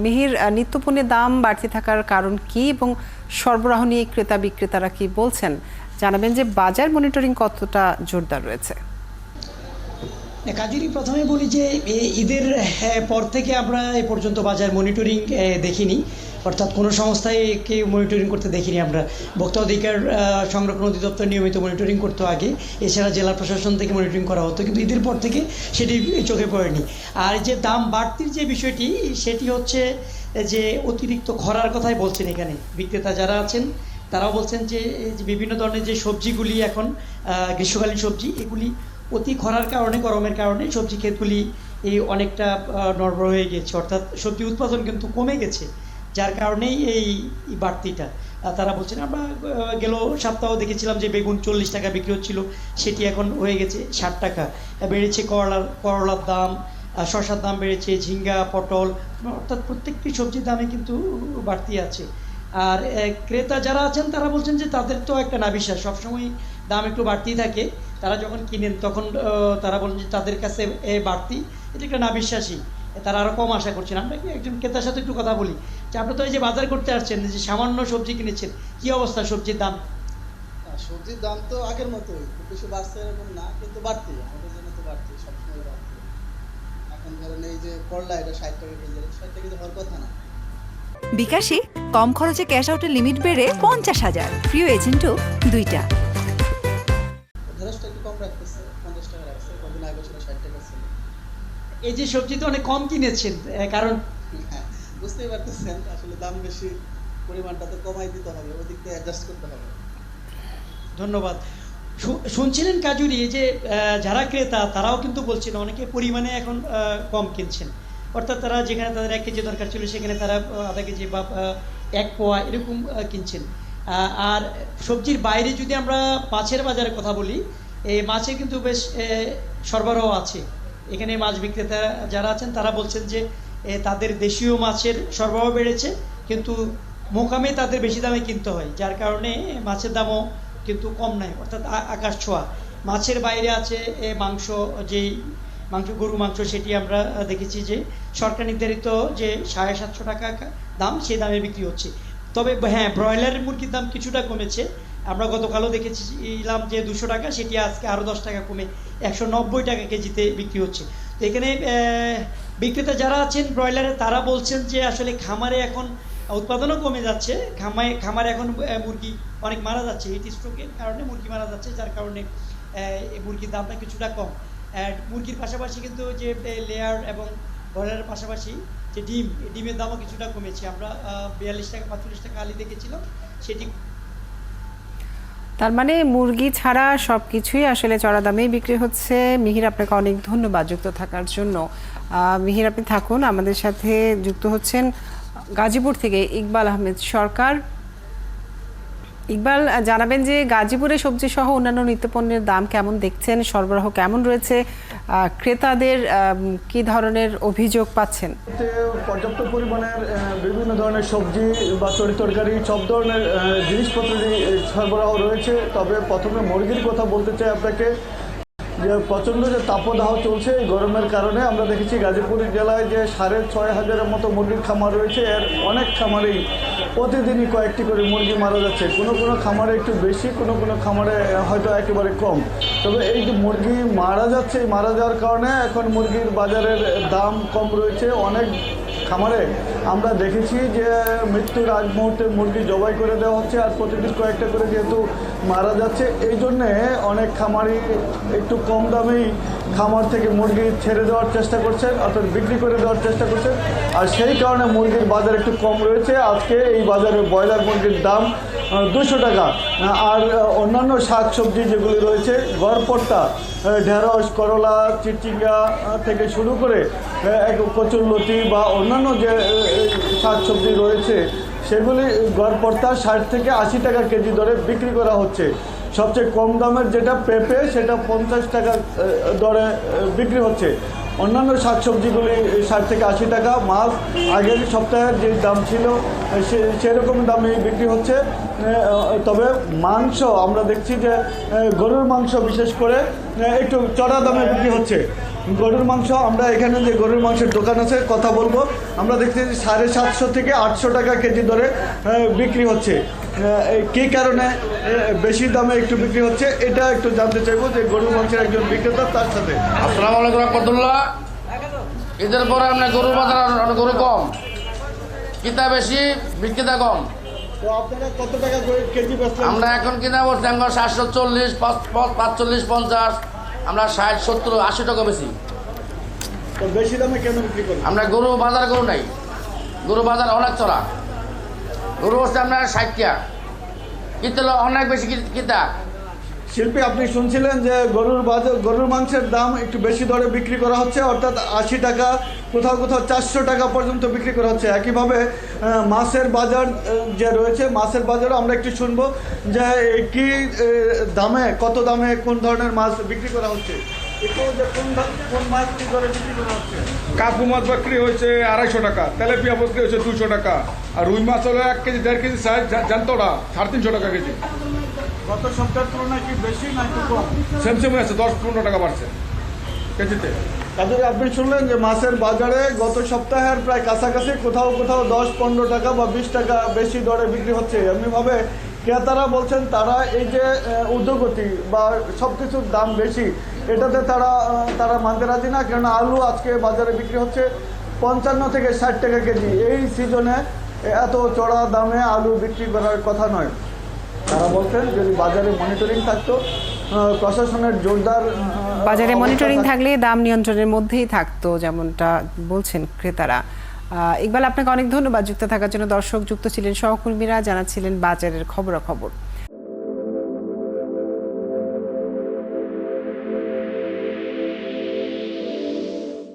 মিহির, নিত্যপণ্যের দাম বাড়তে থাকার কারণ কি এবং সরবরাহ নিয়ে ক্রেতা বিক্রেতারা কি বলছেন জানাবেন যে বাজার মনিটরিং কতটা জোরদার রয়েছে। কাজেরই প্রথমে বলি যে ঈদের পর থেকে আমরা এ পর্যন্ত বাজার মনিটরিং দেখিনি, অর্থাৎ কোনো সংস্থায় কেউ মনিটরিং করতে দেখিনি আমরা। ভোক্তা অধিকার সংরক্ষণ অধিদপ্তর নিয়মিত মনিটরিং করতো আগে, এছাড়া জেলা প্রশাসন থেকে মনিটরিং করা হতো, কিন্তু ঈদের পর থেকে সেটি চোখে পড়েনি। আর যে দাম বাড়তির যে বিষয়টি, সেটি হচ্ছে যে অতিরিক্ত খরার কথাই বলছেন এখানে বিক্রেতা যারা আছেন, তারাও বলছেন যে বিভিন্ন ধরনের যে সবজিগুলি এখন গ্রীষ্মকালীন সবজি, এগুলি অতি খরার কারণে, গরমের কারণে সবজি ক্ষেতগুলি অনেকটা নড়বড় হয়ে গেছে, অর্থাৎ সবজি উৎপাদন কিন্তু কমে গেছে, যার কারণেই এই বাড়তিটা। তারা বলছেন, আমরা গেল সপ্তাহ দেখেছিলাম যে বেগুন 40 টাকা বিক্রি হচ্ছিল, সেটি এখন হয়ে গেছে 60 টাকা। বেড়েছে করলার দাম, শসার দাম বেড়েছে, ঝিঙ্গা, পটল, অর্থাৎ প্রত্যেকটি সবজির দামে কিন্তু বাড়তি আছে। আর ক্রেতা যারা আছেন তারা বলছেন যে তাদের তো একটা নাভিশ্বাস, সবসময় দাম একটু বাড়তেই থাকে, তারা যখন কিনেন তখন তারা বলেন যে তাদের কাছে বাড়তি, এটা একটা নাভিশ্বাসী, তারা আরও কম আশা করছেন। আমরা কি একজন ক্রেতার সাথে একটু কথা বলি যে আপনি তো এই যে বাজার করতে আসছেন, যে সামান্য সবজি কিনেছেন, কি অবস্থা সবজির দাম? সবজির দাম তো আগের মতোই, খুব বেশি বাড়ছে এরকম না, কিন্তু বাড়তি, আমাদের জন্য তো বাড়তি, সবসময় বাড়তি। এখন ধরেন এই যে করলা, এটা 60 টাকা কেজি, 60 টাকা কেজি হওয়ার কথা না। বিকাশে কম খরচে ক্যাশ আউটের লিমিট বেড়ে 50,000, প্রিয় এজেন্টও 2টা। ঢেঁড়সটা একটু কম রাখতেছে, 50 টাকা রাখছে, কদিন আগে ছিল 60 টাকা ছিল। এই যে সবজি তো অনেক কম কিনেছেন, কারণ হ্যাঁ, বুঝতেই পারতেছেন, আসলে দাম বেশি, পরিমাণটা তো কমাই দিতে হবে, ওদিক থেকে অ্যাডজাস্ট করতে হবে। ধন্যবাদ। শুনছিলেন কাজুরি, এই যে যারা ক্রেতা তারাও কিন্তু বলছেন অনেকে পরিমাণে এখন কম কিনছেন, অর্থাৎ তারা যেখানে তাদের 1 কেজি দরকার ছিল সেখানে তারা আধা কেজি বা 1 পোয়া এরকম কিনছেন। আর সবজির বাইরে যদি আমরা মাছের বাজারের কথা বলি, এই মাছে কিন্তু বেশ সরবরাহ আছে। এখানে মাছ বিক্রেতা যারা আছেন তারা বলছেন যে তাদের দেশীয় মাছের সরবরাহ বেড়েছে, কিন্তু মোকামে তাদের বেশি দামে কিনতে হয়, যার কারণে মাছের দামও কিন্তু কম নাই, অর্থাৎ আকাশ ছোঁয়া। মাছের বাইরে আছে মাংস, যেই মাংস, গরু মাংস, সেটি আমরা দেখেছি যে সরকার নির্ধারিত যে 750 টাকা দাম, সেই দামে বিক্রি হচ্ছে। তবে হ্যাঁ, ব্রয়লার মুরগির দাম কিছুটা কমেছে, আমরা গতকালও দেখেছিলাম যে 200 টাকা, সেটি আজকে আরও 10 টাকা কমে 190 টাকা কেজিতে বিক্রি হচ্ছে। তো এখানে বিক্রেতা যারা আছেন ব্রয়লারের, তারা বলছেন যে আসলে খামারে এখন উৎপাদনও কমে যাচ্ছে, খামারে এখন মুরগি অনেক মারা যাচ্ছে, হিট স্ট্রোকের কারণে মুরগি মারা যাচ্ছে, যার কারণে মুরগির দামটা কিছুটা কম। মুরগির পাশাপাশি কিন্তু যে লেয়ার এবং ব্রয়লারের পাশাপাশি যে ডিমের দামও কিছুটা কমেছে, আমরা 42 টাকা 45 টাকা আলি দেখেছিলাম, সেটি। তার মানে মুরগি ছাড়া সবকিছুই আসলে চড়া দামেই বিক্রি হচ্ছে। মিহির, আপনাকে অনেক ধন্যবাদ যুক্ত থাকার জন্য। মিহির, আপনি থাকুন, আমাদের সাথে যুক্ত হচ্ছেন গাজীপুর থেকে ইকবাল আহমেদ সরকার। ইকবাল, জানাবেন যে গাজীপুরে সবজি সহ অন্যান্য নিত্যপণ্যের দাম কেমন দেখছেন, সরবরাহ কেমন রয়েছে, ক্রেতাদের কি ধরনের অভিযোগ পাচ্ছেন? পর্যাপ্ত পরিমাণের বিভিন্ন ধরনের সবজি বা তরকারি, সব ধরনের জিনিসপত্রেরই সরবরাহ রয়েছে। তবে প্রথমে মুরগির কথা বলতে চাই আপনাকে, যে প্রচণ্ড যে তাপদাহ চলছে এই গরমের কারণে আমরা দেখেছি গাজীপুর জেলায় যে 6,500-এর মতো মুরগির খামার রয়েছে, এর অনেক খামারেই প্রতিদিনই কয়েকটি করে মুরগি মারা যাচ্ছে। কোনো কোনো খামারে একটু বেশি, কোনো কোনো খামারে হয়তো একেবারে কম। তবে এই যে মুরগি মারা যাচ্ছে, মারা যাওয়ার কারণে এখন মুরগির বাজারের দাম কম রয়েছে। অনেক খামারে আমরা দেখেছি যে মৃত্যুর আগ মুহূর্তে মুরগি জবাই করে দেওয়া হচ্ছে, আর প্রতিদিন কয়েকটা করে যেহেতু মারা যাচ্ছে, এই জন্যে অনেক খামারি একটু কম দামেই খামার থেকে মুরগি ছেড়ে দেওয়ার চেষ্টা করছেন, অর্থাৎ বিক্রি করে দেওয়ার চেষ্টা করছেন, আর সেই কারণে মুরগির বাজার একটু কম রয়েছে। আজকে এই বাজারে ব্রয়লার মুরগির দাম 200 টাকা। আর অন্যান্য শাক সবজি যেগুলি রয়েছে, গড়পড়তা, ঢেঁড়স, করলা, চিচিঙ্গা থেকে শুরু করে কচুরলতি বা অন্যান্য যে শাক সবজি রয়েছে, সেগুলি গড়পড়তা 60 থেকে 80 টাকা কেজি দরে বিক্রি করা হচ্ছে। সবচেয়ে কম দামের যেটা পেঁপে, সেটা 50 টাকা দরে বিক্রি হচ্ছে। অন্যান্য শাকসবজিগুলি 60 থেকে 80 টাকা। মাছ আগের সপ্তাহের যে দাম ছিল সেরকম দামে বিক্রি হচ্ছে। তবে মাংস আমরা দেখছি যে গরুর মাংস বিশেষ করে একটু চড়া দামে বিক্রি হচ্ছে। গরুর মাংস আমরা এখানে যে গরুর মাংসের দোকান আছে কথা বলবো, আমরা দেখছি 750 থেকে 800 টাকা কেজি দরে বিক্রি হচ্ছে। কী কারণে বেশি দামে একটু বিক্রি হচ্ছে এটা একটু জানতে চাইবো যে গরুর মাংসের একজন বিক্রেতা তার সাথে। আসসালামু আলাইকুম রহমতুল্লাহ। ঈদের পরে আপনার গরুর বাজার গরু কম, কিতা বেশি বিক্রেতা কম। তো আপনারা কত টাকা কেজি বেচলেন? আমরা এখন কিনা বলছি আমরা 740, 45, 50, আমরা 60, 70, 80 টাকা বেশি। তো বেশি দামে কেন বিক্রি করেন? আমরা গরু বাজার গরু নাই, গরু বাজার অনেক চড়া। গরু হচ্ছে আপনার 60 টাকা, কিনতে অনেক বেশি কিতা। শিল্পী, আপনি শুনছিলেন যে গরুর মাংসের দাম একটু বেশি দরে বিক্রি করা হচ্ছে, অর্থাৎ 80 টাকা, কোথাও কোথাও 400 টাকা পর্যন্ত বিক্রি করা হচ্ছে। একইভাবে মাছের বাজার যে রয়েছে, মাছের বাজারও আমরা একটু শুনবো যে কি দামে, কত দামে কোন ধরনের মাছ বিক্রি করা হচ্ছে। একটু যে কোন মাছ কি দরে বিক্রি করা হচ্ছে। কাকু মাছ বিক্রি হয়েছে 250 টাকা, তেলাপিয়া বিক্রি হয়েছে 200 টাকা, আর রুই মাছ হলো 1 কেজি 1.5 কেজি সাইজ জানতোটা 350 টাকা কেজি। গত সপ্তাহের তুলনায় কি বেশি না একটু কম? সেম আছে, 10-15 টাকা বাড়ছে কেজিতে। কাজে আপনি শুনলেন যে মাছের বাজারে গত সপ্তাহের প্রায় কাছাকাছি, কোথাও কোথাও 10-15 টাকা বা 20 টাকা বেশি দরে বিক্রি হচ্ছে। এমনিভাবে ক্রেতারা বলছেন তারা এই যে ঊর্ধ্বগতি বা সব কিছুর দাম বেশি, এটাতে তারা মানতে রাজি না। কেননা আলু আজকে বাজারে বিক্রি হচ্ছে 55 থেকে 60 টাকা কেজি। এই সিজনে এত চড়া দামে আলু বিক্রি করার কথা নয়। তারা বলছেন যদি বাজারে মনিটরিং থাকতো, প্রশাসনের জোরদার বাজারে অবস্থা মনিটরিং থাকতো। থাকলে দাম নিয়ন্ত্রণের মধ্যেই থাকতো, যেমনটা বলছেন ক্রেতারা। ইকবাল, আপনাকে অনেক ধন্যবাদ যুক্ত থাকার জন্য। দর্শক যুক্ত ছিলেন, সহকর্মীরা জানাচ্ছিলেন বাজারের খবরাখবর।